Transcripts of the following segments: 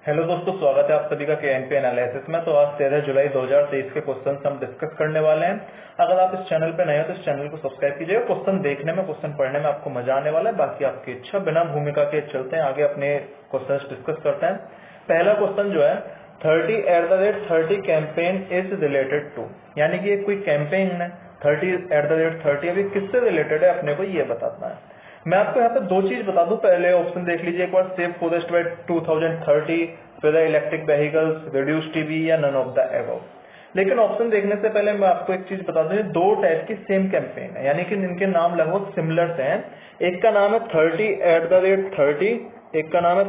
Hello दोस्तों, स्वागत है आप सभी का केएनपी एनालिसिस में। तो आज 13 जुलाई 2023 के क्वेश्चन हम डिस्कस करने वाले हैं। अगर आप इस चैनल पे नए हो तो इस चैनल को सब्सक्राइब कीजिएगा। क्वेश्चन देखने में, क्वेश्चन पढ़ने में आपको मजा आने वाला है। बाकी आपकी इच्छा, बिना भूमिका के चलते हैं आगे, अपने क्वेश्चन डिस्कस करते हैं। पहला क्वेश्चन जो है 30 कैंपेन इज रिलेटेड टू, यानी कि कोई कैंपेन है 30 अभी किससे रिलेटेड है अपने को ये बताना है। मैं आपको यहाँ पे दो चीज बता दूं। पहले ऑप्शन देख लीजिए एक बार, सेव फॉरेस्ट बाय 2030, फिर इलेक्ट्रिक व्हीकल्स, रिड्यूस टीवी या नन ऑफ द एबव। लेकिन ऑप्शन देखने से पहले मैं आपको एक चीज बता दूं, ये दो टाइप की सेम कैंपेन है, यानी कि इनके नाम लगभग सिमिलर हैं। एक का नाम है 30 एक का नाम है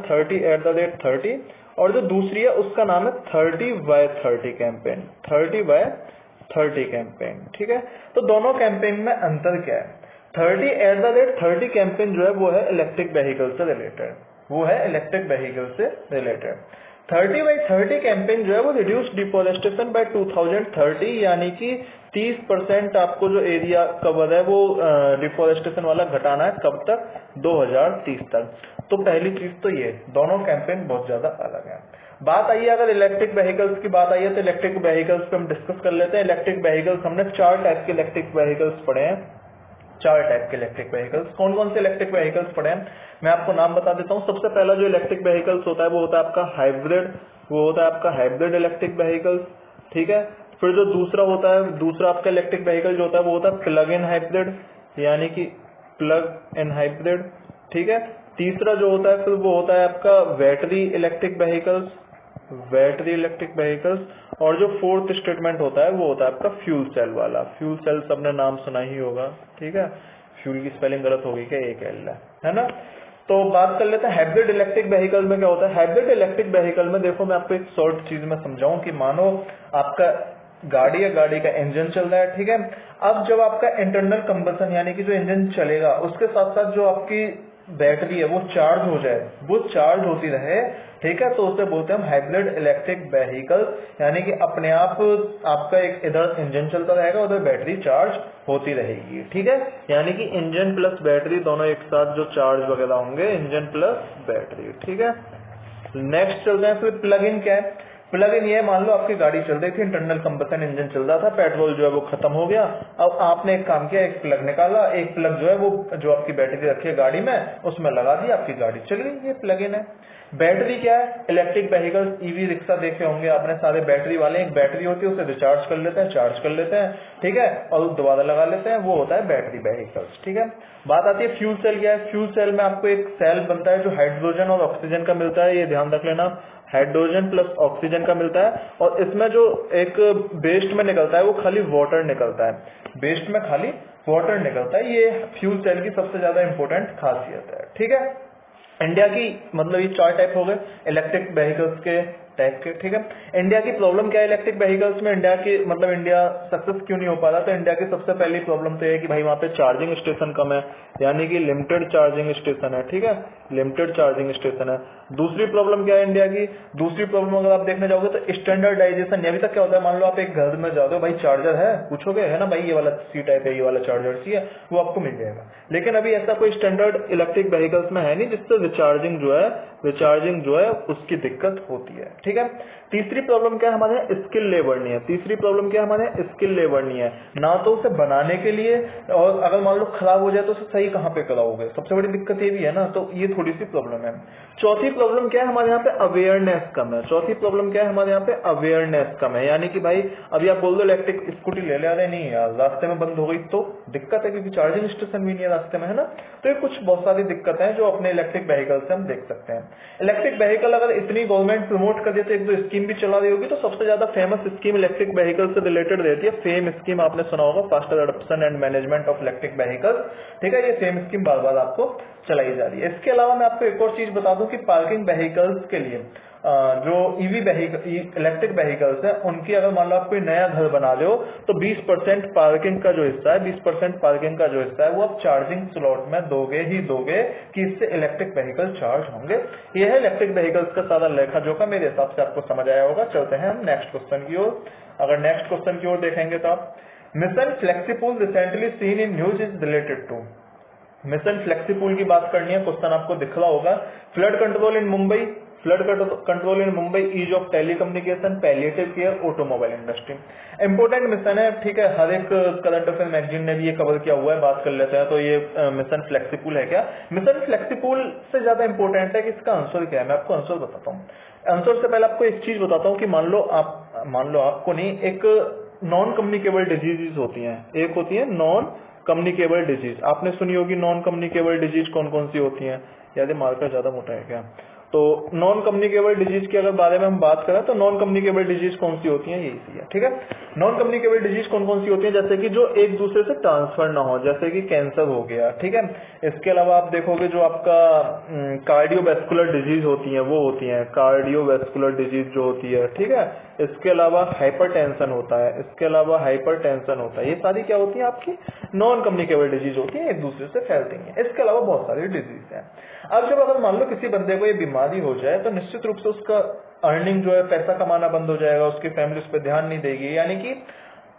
30 और जो दूसरी है उसका नाम है 30 कैंपेन, 30 कैंपेन। ठीक है, तो दोनों कैंपेन में अंतर क्या है? 30 कैंपेन जो है वो है इलेक्ट्रिक व्हीकल से रिलेटेड, वो है इलेक्ट्रिक व्हीकल से रिलेटेड। 30 कैंपेन जो है वो रिड्यूस डिफॉरेस्टेशन बाय 2030, यानी कि 30% आपको जो एरिया कवर है वो डिफॉरेस्टेशन वाला घटाना है। कब तक? 2030 तक। तो पहली चीज तो ये, दोनों कैंपेन बहुत ज्यादा अलग है। बात आई है अगर इलेक्ट्रिक व्हीकल्स की बात आई है तो इलेक्ट्रिक व्हीकल्स पे हम डिस्कस कर लेते हैं। इलेक्ट्रिक व्हीकल्स हमने 4 टाइप के इलेक्ट्रिक व्हीकल्स पढ़े हैं। 4 टाइप के इलेक्ट्रिक व्हीकल्स। कौन कौन से इलेक्ट्रिक व्हीकल्स पढ़े हैं मैं आपको नाम बता देता हूँ। सबसे पहला जो इलेक्ट्रिक व्हीकल्स होता है वो होता है आपका हाइब्रिड, वो होता है आपका हाइब्रिड इलेक्ट्रिक व्हीकल्स। ठीक है, फिर जो दूसरा होता है, दूसरा आपका इलेक्ट्रिक व्हीकल जो होता है वो होता है प्लग इन हाइब्रिड, यानी कि प्लग इन हाइब्रिड। ठीक है, तीसरा जो होता है फिर वो होता है आपका battery electric vehicles, battery electric vehicles. और जो फोर्थ स्टेटमेंट होता है वो होता है आपका फ्यूल सेल वाला। फ्यूल सेल सबने नाम सुना ही होगा। ठीक है, फ्यूल की स्पेलिंग गलत होगी क्या? एक एल है ना। तो बात कर लेते हैं हाइब्रिड इलेक्ट्रिक व्हीकल में क्या होता है। हाइब्रिड इलेक्ट्रिक व्हीकल में देखो, मैं आपको एक शॉर्ट चीज में समझाऊं कि मानो आपका गाड़ी है, गाड़ी का इंजन चल रहा है। ठीक है, अब जब आपका इंटरनल कंबसन यानी कि जो इंजन चलेगा उसके साथ साथ जो आपकी बैटरी है वो चार्ज हो जाए, वो चार्ज होती रहे। ठीक है, तो उसे बोलते हैं हम हाइब्रिड इलेक्ट्रिक व्हीकल, यानी कि अपने आप आपका एक इधर इंजन चलता रहेगा, उधर बैटरी चार्ज होती रहेगी। ठीक है, यानी कि इंजन प्लस बैटरी दोनों एक साथ जो चार्ज वगैरह होंगे, इंजन प्लस बैटरी। ठीक है, नेक्स्ट चलते हैं फिर प्लग इन क्या है। प्लग इन ये, मान लो आपकी गाड़ी चल रही थी, इंटरनल कंबसन इंजन चल रहा था, पेट्रोल जो है वो खत्म हो गया। अब आपने एक काम किया, एक प्लग निकाला, एक प्लग जो है वो जो आपकी बैटरी रखी है गाड़ी में उसमें लगा दी, आपकी गाड़ी चल गई। ये प्लग इन है। बैटरी क्या है? इलेक्ट्रिक व्हीकल्स, ईवी रिक्शा देखे होंगे आपने, सारे बैटरी वाले। एक बैटरी होती है, उसे रिचार्ज कर लेते हैं, चार्ज कर लेते हैं, ठीक है, और दोबारा लगा लेते हैं, वो होता है बैटरी व्हीकल्स। ठीक है, बात आती है फ्यूल सेल क्या है। फ्यूल सेल में आपको एक सेल बनता है जो हाइड्रोजन और ऑक्सीजन का मिलता है, ये ध्यान रख लेना, हाइड्रोजन प्लस ऑक्सीजन का मिलता है। और इसमें जो एक वेस्ट में निकलता है वो खाली वाटर निकलता है, वेस्ट में खाली वाटर निकलता है। ये फ्यूल सेल की सबसे ज्यादा इंपॉर्टेंट खासियत है। ठीक है, इंडिया की मतलब ये 4 टाइप हो गए इलेक्ट्रिक व्हीकल्स के टाइप के। ठीक है, इंडिया की प्रॉब्लम क्या है इलेक्ट्रिक व्हीकल्स में? इंडिया की मतलब इंडिया सक्सेस क्यों नहीं हो पा रहा? तो इंडिया की सबसे पहली प्रॉब्लम तो ये है कि भाई वहां पे चार्जिंग स्टेशन कम है, यानी कि लिमिटेड चार्जिंग स्टेशन है। ठीक है, लिमिटेड चार्जिंग स्टेशन है। दूसरी प्रॉब्लम क्या है इंडिया की? दूसरी प्रॉब्लम अगर आप देखने जाओगे तो स्टैंडर्डाइजेशन। अभी तक क्या होता है, मान लो आप एक घर में जाते हो, भाई चार्जर है, पूछोगे है ना भाई ये वाला सी टाइप है, ये वाला चार्जर चाहिए, वो आपको मिल जाएगा। लेकिन अभी ऐसा कोई स्टैंडर्ड इलेक्ट्रिक व्हीकल्स में है नहीं जिससे रिचार्जिंग जो है उसकी दिक्कत होती है। ठीक है, तीसरी प्रॉब्लम क्या है हमारे यहाँ? स्किल लेबर नहीं है। तीसरी प्रॉब्लम क्या है हमारे यहाँ? स्किल लेबर नहीं है, ना तो उसे बनाने के लिए, और अगर मान लो खराब हो जाए तो उसे सही कहाँ पे कराओगे, सबसे बड़ी दिक्कत ये भी है ना। तो ये थोड़ी सी प्रॉब्लम है। चौथी प्रॉब्लम क्या है हमारे यहाँ पे? अवेयरनेस कम है। चौथी प्रॉब्लम क्या है हमारे यहाँ पे? अवेयरनेस कम है, यानी कि भाई अभी आप बोल दो इलेक्ट्रिक स्कूटी ले ले, अरे नहीं यार रास्ते में बंद हो गई तो दिक्कत है, क्योंकि चार्जिंग स्टेशन भी नहीं है रास्ते में, है ना। तो ये कुछ बहुत सारी दिक्कतें हैं जो अपने इलेक्ट्रिक व्हीकल से हम देख सकते हैं। इलेक्ट्रिक व्हीकल अगर इतनी गवर्नमेंट प्रमोट कर देती है, एक दो स्कीम भी चला रही होगी, तो सबसे ज्यादा फेमस स्कीम इलेक्ट्रिक व्हीकल से रिलेटेड रहती है फेम स्कीम। आपने सुना होगा, faster adoption and management of electric vehicles. ठीक है, ये फेम स्कीम बार बार आपको चलाई जा रही है। इसके अलावा मैं आपको एक और चीज बता दूं कि पार्किंग व्हीकल्स के लिए जो ईवी इलेक्ट्रिक व्हीकल्स है उनकी, अगर मान लो आप कोई नया घर बना रहे हो तो 20% पार्किंग का जो हिस्सा है, 20% पार्किंग का जो हिस्सा है वो आप चार्जिंग स्लॉट में दोगे ही दोगे, कि इससे इलेक्ट्रिक व्हीकल चार्ज होंगे। ये है इलेक्ट्रिक व्हीकल्स का सारा लेखा जोखा, मेरे हिसाब से आपको समझ आया होगा। चलते हैं हम नेक्स्ट क्वेश्चन की ओर। अगर नेक्स्ट क्वेश्चन की ओर देखेंगे तो आप, mission Flexipool recently seen in news is related to. Mission Flexipool की बात करनी है, क्वेश्चन आपको दिख रहा होगा। Flood control in Mumbai, flood control in Mumbai, ease of telecommunication, palliative care, automobile industry. Important mission है, ठीक है, हर एक करंट अफेयर मैगजीन ने भी ये कवर किया हुआ है, बात कर लेते हैं। तो ये मिशन फ्लेक्सिबल है क्या? मिशन फ्लेक्सिबल से ज्यादा इंपॉर्टेंट है कि इसका आंसर क्या है। मैं आपको आंसर बताता हूँ। आंसर से पहले आपको एक चीज बताता हूँ कि मान लो आपको नहीं, एक नॉन कम्युनिकेबल डिजीज होती हैं, एक होती है नॉन कम्युनिकेबल डिजीज। आपने सुनी होगी नॉन कम्युनिकेबल डिजीज कौन कौन सी होती हैं? याद मार्कर ज्यादा मोटा है क्या? तो नॉन कम्युनिकेबल डिजीज के अगर बारे में हम बात करें तो नॉन कम्युनिकेबल डिजीज कौन सी होती हैं? यही सी है, ठीक है। नॉन कम्युनिकेबल डिजीज कौन कौन सी होती हैं? जैसे कि जो एक दूसरे से ट्रांसफर ना हो, जैसे कि कैंसर हो गया, ठीक है। इसके अलावा आप देखोगे जो आपका कार्डियोवैस्कुलर डिजीज होती है वो होती है, कार्डियोवैस्कुलर डिजीज जो होती है, ठीक है। इसके अलावा हाइपरटेंशन होता है, इसके अलावा हाइपरटेंशन होता है। ये सारी क्या होती है? आपकी नॉन कम्युनिकेबल डिजीज होती है, एक दूसरे से फैलती हैं। इसके अलावा बहुत सारी डिजीज हैं। अब जब अगर मान लो किसी बंदे को ये बीमारी हो जाए तो निश्चित रूप से उसका अर्निंग जो है, पैसा कमाना बंद हो जाएगा, उसकी फैमिली उस पर ध्यान नहीं देगी। यानी कि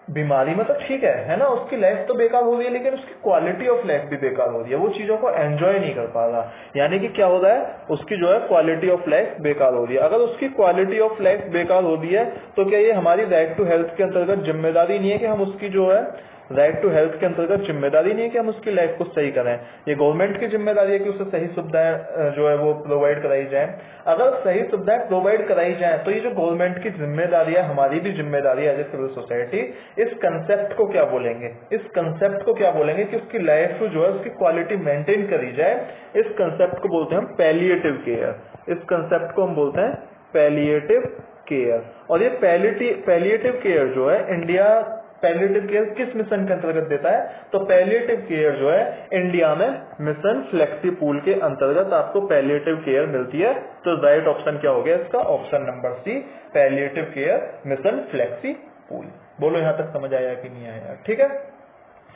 बीमारी में तो ठीक है ना, उसकी लाइफ तो बेकार हो रही है, लेकिन उसकी क्वालिटी ऑफ लाइफ भी बेकार हो रही है, वो चीजों को एंजॉय नहीं कर पा रहा। यानी कि क्या हो रहा है? उसकी जो है क्वालिटी ऑफ लाइफ बेकार हो रही है। अगर उसकी क्वालिटी ऑफ लाइफ बेकार हो रही है तो क्या ये हमारी राइट टू हेल्थ के अंतर्गत जिम्मेदारी नहीं है कि हम उसकी जो है राइट टू हेल्थ के अंतर्गत जिम्मेदारी नहीं है कि हम उसकी लाइफ को सही करें? ये गवर्नमेंट की जिम्मेदारी है कि उसे सही सुविधाएं जो है वो प्रोवाइड कराई जाए। अगर सही सुविधाएं प्रोवाइड कराई जाए तो ये जो गवर्नमेंट की जिम्मेदारी है, हमारी भी जिम्मेदारी है एज ए सिविल सोसाइटी, इस कंसेप्ट को क्या बोलेंगे? इस कंसेप्ट को क्या बोलेंगे कि उसकी लाइफ जो है उसकी क्वालिटी मेंटेन करी जाए। इस कंसेप्ट को बोलते हैं हम पैलिएटिव केयर। इस कंसेप्ट को हम बोलते हैं पैलिएटिव केयर। और ये पैलिएटिव केयर जो है इंडिया, पैलिएटिव केयर किस मिशन के अंतर्गत देता है? तो पैलिएटिव केयर जो है इंडिया में मिशन फ्लेक्सीपूल के अंतर्गत आपको पैलिएटिव केयर मिलती है। तो राइट ऑप्शन क्या हो गया इसका? Option number C, palliative care mission flexipool. बोलो यहां तक समझ आया कि नहीं आया? ठीक है,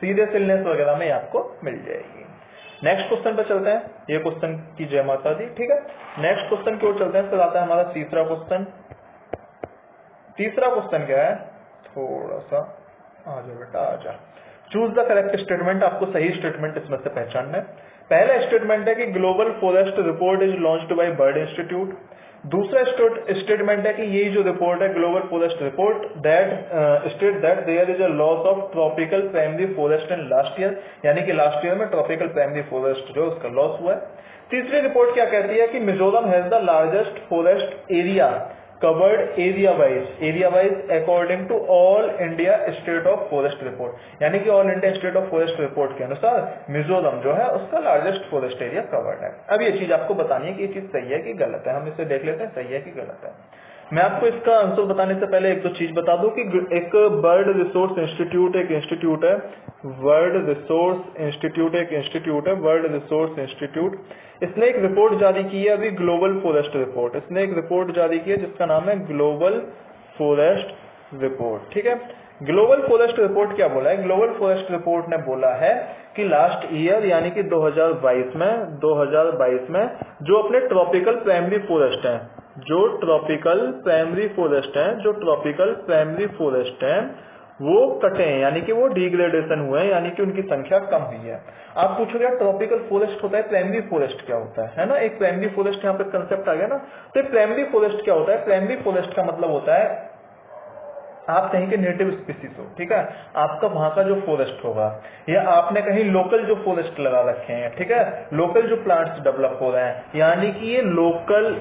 सीरियस इलनेस वगैरह में आपको मिल जाएगी। नेक्स्ट क्वेश्चन पे चलते हैं। ये क्वेश्चन की जय माता दी, ठीक है। नेक्स्ट क्वेश्चन की ओर चलते हैं। फिर आता है हमारा तीसरा क्वेश्चन। तीसरा क्वेश्चन क्या है? थोड़ा सा आजा बेटा आजा। Choose the correct statement. आपको सही स्टेटमेंट इसमें से पहचानना है। पहला स्टेटमेंट है कि global forest report is launched by bird institute. दूसरा स्टेटमेंट है कि यही जो रिपोर्ट है global forest report that state that there is a loss of tropical primary forest in last year, यानी कि लास्ट ईयर में ट्रॉपिकल प्राइमरी फॉरेस्ट जो उसका लॉस हुआ है। तीसरी रिपोर्ट क्या कहती है कि Mizoram has the largest forest area covered area wise according to all India state of forest report, यानी कि all India state of forest report के अनुसार मिजोरम जो है उसका लार्जेस्ट फॉरेस्ट एरिया कवर्ड है। अब ये चीज आपको बतानी है कि ये चीज सही है कि गलत है। हम इसे देख लेते हैं सही है कि गलत है। मैं आपको इसका आंसर बताने से पहले एक दो चीज बता दूं कि एक बर्ड रिसोर्स इंस्टीट्यूट एक इंस्टीट्यूट है, वर्ल्ड रिसोर्स इंस्टीट्यूट एक इंस्टीट्यूट है, वर्ल्ड रिसोर्स इंस्टीट्यूट। इसने एक रिपोर्ट जारी की है अभी, ग्लोबल फॉरेस्ट रिपोर्ट। इसने एक रिपोर्ट जारी की है जिसका नाम है ग्लोबल फॉरेस्ट रिपोर्ट, ठीक है। ग्लोबल फॉरेस्ट रिपोर्ट क्या बोला है? ग्लोबल फॉरेस्ट रिपोर्ट ने बोला है कि लास्ट ईयर यानी कि 2022 में जो अपने ट्रॉपिकल प्राइमरी फॉरेस्ट हैं, जो ट्रॉपिकल प्राइमरी फॉरेस्ट हैं वो कटे हैं, यानी कि वो डिग्रेडेशन हुए हैं, यानी कि उनकी संख्या कम हुई है। आप पूछोगे ट्रॉपिकल फॉरेस्ट होता है, प्राइमरी फॉरेस्ट क्या होता है ना? एक प्राइमरी फॉरेस्ट यहाँ पे कंसेप्ट आ गया ना। तो प्राइमरी फॉरेस्ट क्या होता है? प्राइमरी फॉरेस्ट का मतलब होता है आप कहीं के नेटिव स्पीसीज हो, ठीक है, आपका वहां का जो फॉरेस्ट होगा, या आपने कहीं लोकल जो फॉरेस्ट लगा रखे हैं, ठीक है, लोकल जो प्लांट्स डेवलप हो रहे हैं, यानी कि ये लोकल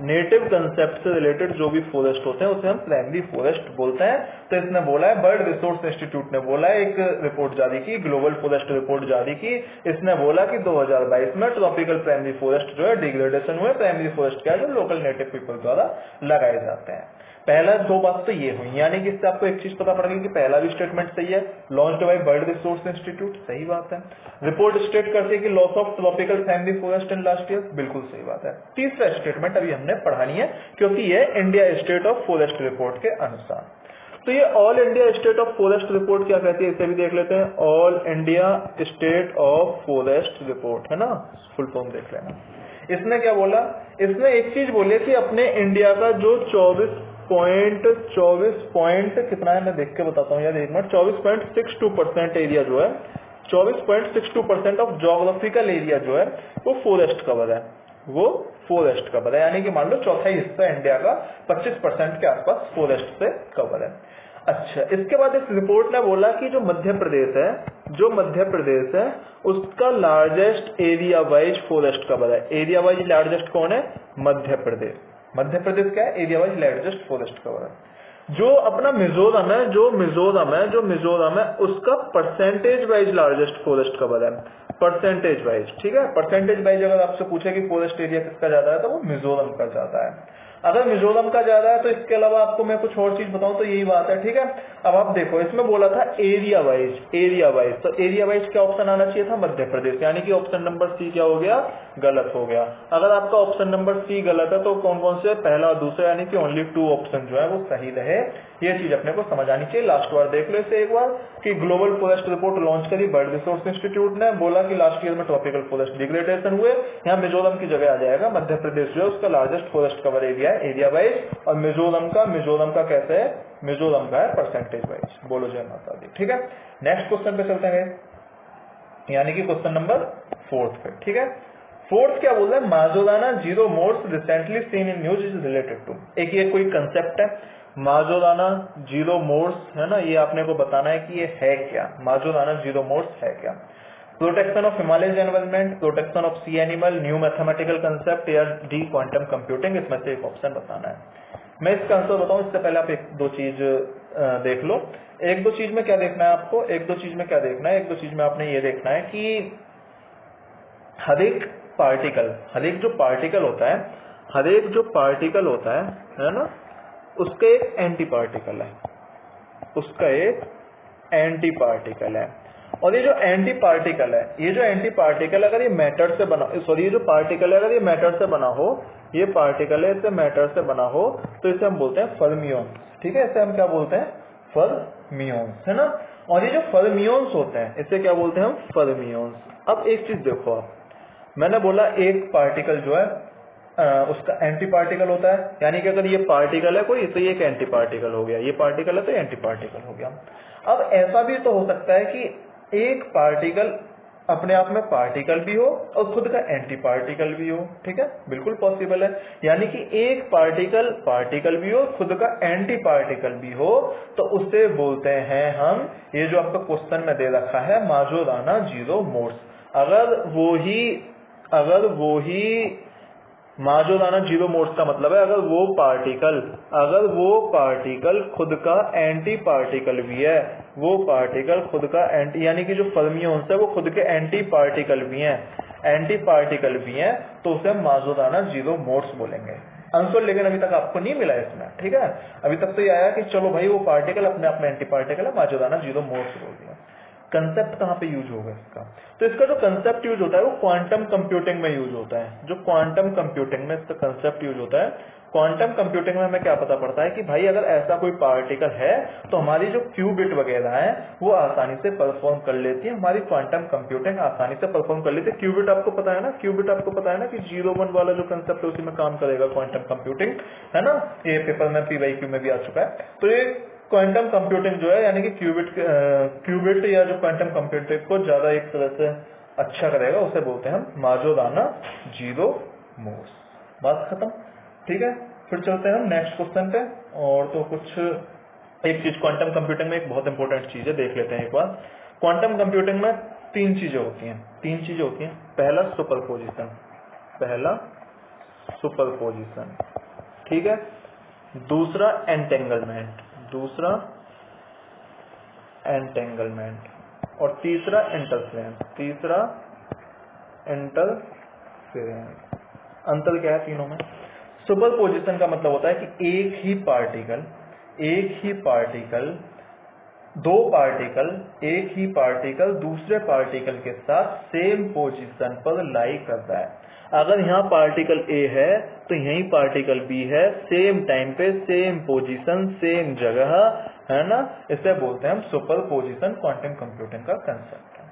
नेटिव कंसेप्ट से रिलेटेड जो भी फॉरेस्ट होते हैं उसे हम प्राइमरी फॉरेस्ट बोलते हैं। तो इसने बोला है, बर्ड रिसोर्स इंस्टीट्यूट ने बोला है, एक रिपोर्ट जारी की, ग्लोबल फॉरेस्ट रिपोर्ट जारी की। इसने बोला कि 2022 में ट्रॉपिकल प्राइमरी फॉरेस्ट जो है डिग्रेडेशन हुए। प्राइमरी फॉरेस्ट क्या है? जो लोकल नेटिव पीपल द्वारा लगाए जाते हैं। पहला दो बात तो ये हुई, यानी कि इससे आपको एक चीज पता पड़ गई कि पहला भी स्टेटमेंट सही है, launched by bird resource institute, सही बात है। रिपोर्ट स्टेट करती है कि loss of tropical primary forest in last year, बिल्कुल सही बात है। तीसरा स्टेटमेंट अभी हमने पढ़ानी है क्योंकि ये India state of forest report के अनुसार। तो ये all India state of forest report क्या कहती है, इसे भी देख लेते हैं। All India state of forest report है ना, फुल फॉर्म देख लेना। इसने क्या बोला? इसने एक चीज बोली कि अपने इंडिया का जो 24 पॉइंट कितना है मैं देख के बताता हूँ यार, एक मिनट। 24.62% एरिया जो है, 24.62% ऑफ ज्योग्राफिकल एरिया जो है वो फॉरेस्ट कवर है। वो फॉरेस्ट कवर है, यानी कि मान लो चौथाई हिस्सा इंडिया का 25% के आसपास फॉरेस्ट से कवर है। अच्छा, इसके बाद इस रिपोर्ट ने बोला कि जो मध्य प्रदेश है उसका largest area wise forest cover है। एरिया वाइज लार्जेस्ट कौन है? मध्य प्रदेश क्या है? Area wise largest forest cover है। जो अपना मिजोरम है उसका percentage wise largest forest cover है, परसेंटेज वाइज। ठीक है, परसेंटेज वाइज अगर आपसे पूछे कि फॉरेस्ट एरिया किसका ज्यादा है तो वो मिजोरम का ज्यादा है। अगर मिजोरम का ज्यादा है तो इसके अलावा आपको मैं कुछ और चीज बताऊं तो यही बात है। ठीक है, अब आप देखो इसमें बोला था एरिया वाइज, तो एरिया वाइज क्या ऑप्शन आना चाहिए था? मध्य प्रदेश, यानी कि ऑप्शन नंबर सी क्या हो गया? गलत हो गया। अगर आपका ऑप्शन नंबर सी गलत है तो कौन कौन से? पहला और दूसरा, यानी कि ओनली 2 ऑप्शन जो है वो सही रहे। ये चीज अपने को समझ आनी चाहिए। लास्ट बार देख लो इसे एक बार कि ग्लोबल फॉरेस्ट रिपोर्ट लॉन्च करी बर्ड रिसोर्स इंस्टीट्यूट ने, बोला कि लास्ट ईयर में ट्रॉपिकल फॉरेस्ट डिग्रेडेशन हुए। यहाँ मिजोरम की जगह आ जाएगा मध्य प्रदेश जो है उसका लार्जेस्ट फॉरेस्ट कवर एरिया है एरिया वाइज, और मिजोरम का कैसे है? मिजोरम का है परसेंटेज वाइज। बोलो जय माता दी। ठीक है, नेक्स्ट क्वेश्चन पे चलते हैं, यानी कि क्वेश्चन नंबर 4 पे। ठीक है, 4 क्या बोल रहा है? Majorana zero modes recently seen in news is related to. एक ये कोई कंसेप्ट है माजोदाना जीरो मोर्स, है ना, ये आपने को बताना है कि ये है क्या। माजोदाना जीरो मोर्स है क्या? Protection of Himalaya environment, protection of sea animal, new mathematical concept या डी क्वांटम कंप्यूटिंग, इसमें से एक ऑप्शन बताना है। मैं इसका आंसर बताऊं इससे पहले आप 1-2 चीज देख लो। 1-2 चीज में क्या देखना है आपको? 1-2 चीज में क्या देखना है? 1-2 चीज में आपने ये देखना है कि हर एक जो पार्टिकल होता है ना, उसका एक एंटी पार्टिकल है, और ये जो एंटी पार्टिकल अगर ये मैटर से बना, ये जो पार्टिकल है अगर ये मैटर से बना हो, ये पार्टिकल है इसे मैटर से बना हो तो इसे हम बोलते हैं फर्मियोन्स। ठीक है, इसे हम क्या बोलते हैं? फर्मियोन्स, है ना। और ये जो फर्मियोन्स होते हैं इसे क्या बोलते हैं हम? फर्मियोन्स। अब एक चीज देखो, आप मैंने बोला एक पार्टिकल जो है उसका एंटी पार्टिकल होता है, यानी कि अगर ये पार्टिकल है कोई तो ये एक एंटी पार्टिकल हो गया, ये पार्टिकल है तो एंटी पार्टिकल हो गया। अब ऐसा भी तो हो सकता है कि एक पार्टिकल अपने आप में पार्टिकल भी हो और खुद का एंटी पार्टिकल भी हो। ठीक है, बिल्कुल पॉसिबल है, यानी कि एक पार्टिकल भी हो, खुद का एंटी पार्टिकल भी हो, तो उसे बोलते हैं हम, ये जो आपका क्वेश्चन में दे रखा है माजोदाना जीरो मोर्स। अगर वो ही माजोदाना जीरो मोर्स का मतलब है अगर वो पार्टिकल खुद का एंटी पार्टिकल भी है, वो पार्टिकल खुद का एंटी, यानी कि जो फर्मियोन्स है वो खुद के एंटी पार्टिकल भी हैं, तो उसे हम माजोदाना जीरो मोर्स बोलेंगे। आंसर लेकिन अभी तक आपको नहीं मिला इसमें। ठीक है, अभी तक तो ये आया कि चलो भाई वो पार्टिकल अपने आप में एंटी पार्टिकल है, माजोदाना जीरो मोर्स बोल दिया। कंसेप्ट कहाँ पे यूज होगा इसका? तो इसका जो कंसेप्ट यूज होता है वो क्वांटम कंप्यूटिंग में यूज होता है। जो क्वांटम कंप्यूटिंग में इसका कंसेप्ट यूज होता है, क्वांटम कंप्यूटिंग में हमें क्या पता पड़ता है कि भाई अगर ऐसा कोई पार्टिकल है तो हमारी जो क्यूबिट वगैरह है वो आसानी से परफॉर्म कर लेती है, हमारी क्वांटम कंप्यूटिंग आसानी से परफॉर्म कर लेती है। क्यूबिट आपको पता है ना कि 0-1 वाला जो कंसेप्ट है उसी में काम करेगा क्वांटम कंप्यूटिंग, है ना। ये पेपर में PYQ में भी आ चुका है। तो ये क्वांटम कंप्यूटिंग जो है, यानी कि क्यूबिट या जो क्वांटम कंप्यूटिंग को ज्यादा एक तरह से अच्छा करेगा, उसे बोलते हैं हम माजोदाना जीरो मोर्स। बात खत्म। ठीक है, फिर चलते हैं हम नेक्स्ट क्वेश्चन पे। और तो कुछ एक चीज क्वांटम कंप्यूटिंग में एक बहुत इंपॉर्टेंट चीज है, देख लेते हैं एक बार। क्वांटम कंप्यूटिंग में 3 चीजें होती हैं। पहला सुपरपोजिशन, ठीक है, दूसरा एंटेंगलमेंट, और तीसरा इंटरफेरेंस। अंतर क्या है तीनों में? सुपरपोजिशन का मतलब होता है कि एक ही पार्टिकल दूसरे पार्टिकल के साथ सेम पोजीशन पर लाई कर रहा है। अगर यहाँ पार्टिकल A है तो यही पार्टिकल B है, सेम टाइम पे, सेम पोजीशन, सेम जगह, है ना। इसे बोलते हैं हम सुपरपोजिशन। क्वांटम कंप्यूटिंग का कंसेप्ट है।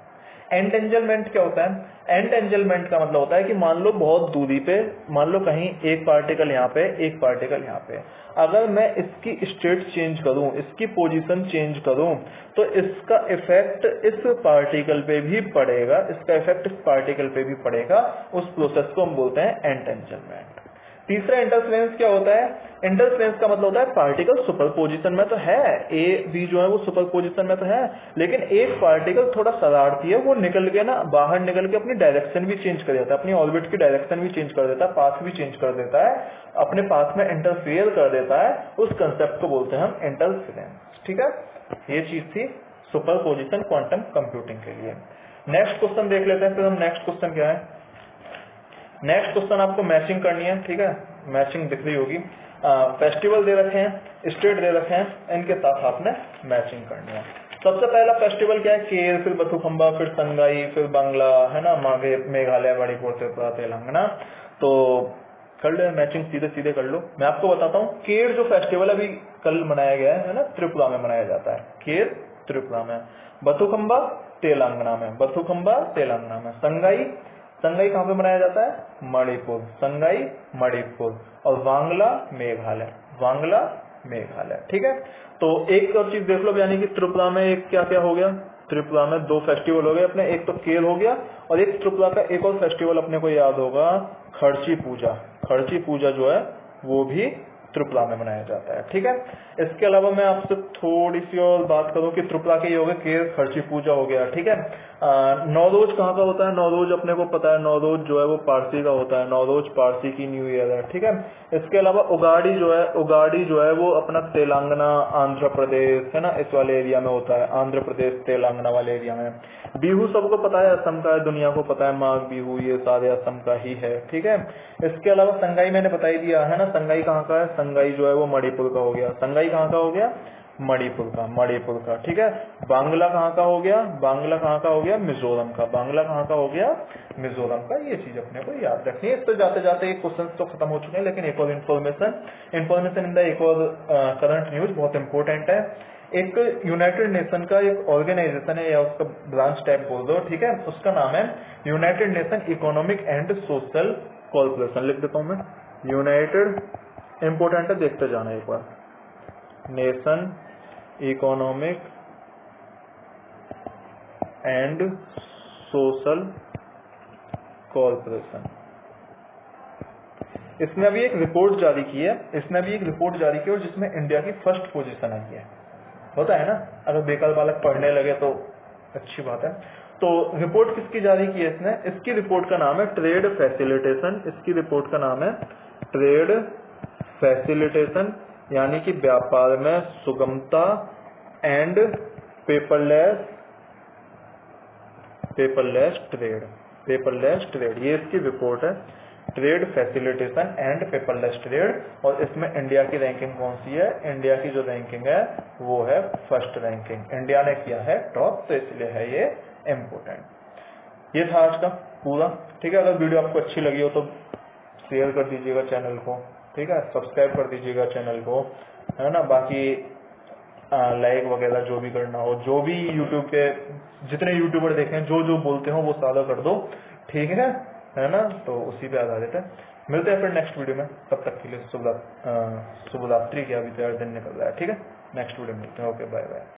एंटेंजलमेंट क्या होता है? एंटेंजलमेंट का मतलब होता है कि मान लो बहुत दूरी पे, मान लो कहीं एक पार्टिकल यहाँ पे, एक पार्टिकल यहाँ पे, अगर मैं इसकी स्टेट चेंज करूं, इसकी पोजीशन चेंज करूं, तो इसका इफेक्ट इस पार्टिकल पे भी पड़ेगा, इसका इफेक्ट इस पार्टिकल पे भी पड़ेगा। उस प्रोसेस को हम बोलते हैं एंटेंजलमेंट। तीसरा इंटरफेरेंस क्या होता है? इंटरफेरेंस का मतलब होता है पार्टिकल सुपर पोजिशन में तो है, ए बी जो है वो सुपर पोजिशन में तो है, लेकिन एक पार्टिकल थोड़ा शरारती है, वो निकल के ना बाहर निकल के अपनी डायरेक्शन भी चेंज कर देता है, अपनी ऑर्बिट की डायरेक्शन भी चेंज कर देता है, पाथ भी चेंज कर देता है, अपने पाथ में इंटरफेयर कर देता है। उस कंसेप्ट को बोलते हैं हम इंटरफेरेंस। ठीक है, ये चीज थी सुपर पोजिशन क्वांटम कंप्यूटिंग के लिए। नेक्स्ट क्वेश्चन देख लेते हैं। फिर हम नेक्स्ट क्वेश्चन क्या है? नेक्स्ट क्वेश्चन आपको मैचिंग करनी है। ठीक है, मैचिंग दिख रही होगी। फेस्टिवल दे रखे हैं, स्टेट दे रखे हैं, इनके साथ आपने मैचिंग करनी है। सबसे पहला फेस्टिवल क्या है? केर, फिर बथुकंबा, फिर संगाई, फिर बांग्ला, है ना, माघे, मेघालय, मणिपुर, त्रिपुरा, तेलंगाना। तो कर लो मैचिंग, सीधे सीधे कर लो। मैं आपको बताता हूँ, केर जो फेस्टिवल अभी कल मनाया गया है ना, त्रिपुरा में मनाया जाता है। केर त्रिपुरा में, बथुकंबा तेलंगाना में, बथुकंबा तेलंगाना में, संगाई, संगाई कहाँ पे मनाया जाता है? मणिपुर, संगाई मणिपुर, और वांगला मेघालय, वांगला मेघालय। ठीक है, तो एक और चीज देख लो, यानी कि त्रिपुरा में एक क्या क्या हो गया? त्रिपुरा में दो फेस्टिवल हो गए अपने, एक तो केर हो गया, और एक त्रिपुरा का एक और फेस्टिवल अपने को याद होगा, खर्ची पूजा। खर्ची पूजा जो है वो भी त्रिपुरा में मनाया जाता है। ठीक है, इसके अलावा मैं आपसे थोड़ी सी और बात करूं कि त्रिपुरा के ये हो गए केर, खर्ची पूजा हो गया। ठीक है, नौरोज कहाँ का होता है? नौरोज अपने को पता है, नौरोज जो है वो पारसी का होता है, नौरोज पारसी की न्यू ईयर है। ठीक है, इसके अलावा उगाड़ी जो है, उगाड़ी जो है वो अपना तेलंगाना, आंध्र प्रदेश, है ना, इस वाले एरिया में होता है, आंध्र प्रदेश तेलंगाना वाले एरिया में। बिहू सबको पता है, असम का है, दुनिया को पता है, माघ बिहू, ये सारे असम का ही है। ठीक है, इसके अलावा संगाई मैंने बता ही दिया है ना, संगाई कहाँ का है? संगाई जो है वो मणिपुर का हो गया। संगाई कहाँ का हो गया? मणिपुर का, मणिपुर का। ठीक है, बांग्ला कहाँ का हो गया? बांग्ला कहाँ का हो गया? मिजोरम का। बांग्ला कहाँ का हो गया? मिजोरम का। ये चीज अपने को याद रखनी है। इस पर जाते जाते एक क्वेश्चन तो खत्म हो चुके हैं, लेकिन एक और इन्फॉर्मेशन इन द एक और करंट न्यूज बहुत इंपॉर्टेंट है। एक यूनाइटेड नेशन का एक ऑर्गेनाइजेशन है, या उसका ब्रांच टाइप बोल दो। ठीक है, उसका नाम है United nation economic and social corporation. लिख देता हूं मैं, यूनाइटेड, इंपोर्टेंट है, देखते जाना एक बार, nation economic and social corporation. इसने अभी एक रिपोर्ट जारी की है, और जिसमें इंडिया की फर्स्ट पोजीशन आई है। होता है ना, अगर बेकार बालक पढ़ने लगे तो अच्छी बात है। तो रिपोर्ट किसकी जारी की है इसने? इसकी रिपोर्ट का नाम है ट्रेड फैसिलिटेशन। इसकी रिपोर्ट का नाम है ट्रेड फैसिलिटेशन, यानी कि व्यापार में सुगमता एंड पेपरलेस ट्रेड, ये इसकी रिपोर्ट है, trade facilitation and paperless trade. और इसमें इंडिया की रैंकिंग कौन सी है? इंडिया की जो रैंकिंग है वो है फर्स्ट रैंकिंग, इंडिया ने किया है टॉप, तो इसलिए है ये इम्पोर्टेंट। ये था आज का पूरा। ठीक है, अगर वीडियो आपको अच्छी लगी हो तो शेयर कर दीजिएगा चैनल को। ठीक है, सब्सक्राइब कर दीजिएगा चैनल को, है ना। बाकी लाइक वगैरह जो भी करना हो, जो भी यूट्यूब पे जितने यूट्यूबर देखें जो जो बोलते हो वो सादा कर दो। ठीक है ना, तो उसी पे आधारित है। मिलते हैं फिर नेक्स्ट वीडियो में, तब तक के लिए शुभ रात्रि। क्या अभी तो यार दिन निकल रहा है। ठीक है, नेक्स्ट वीडियो मिलते हैं। Okay, bye bye.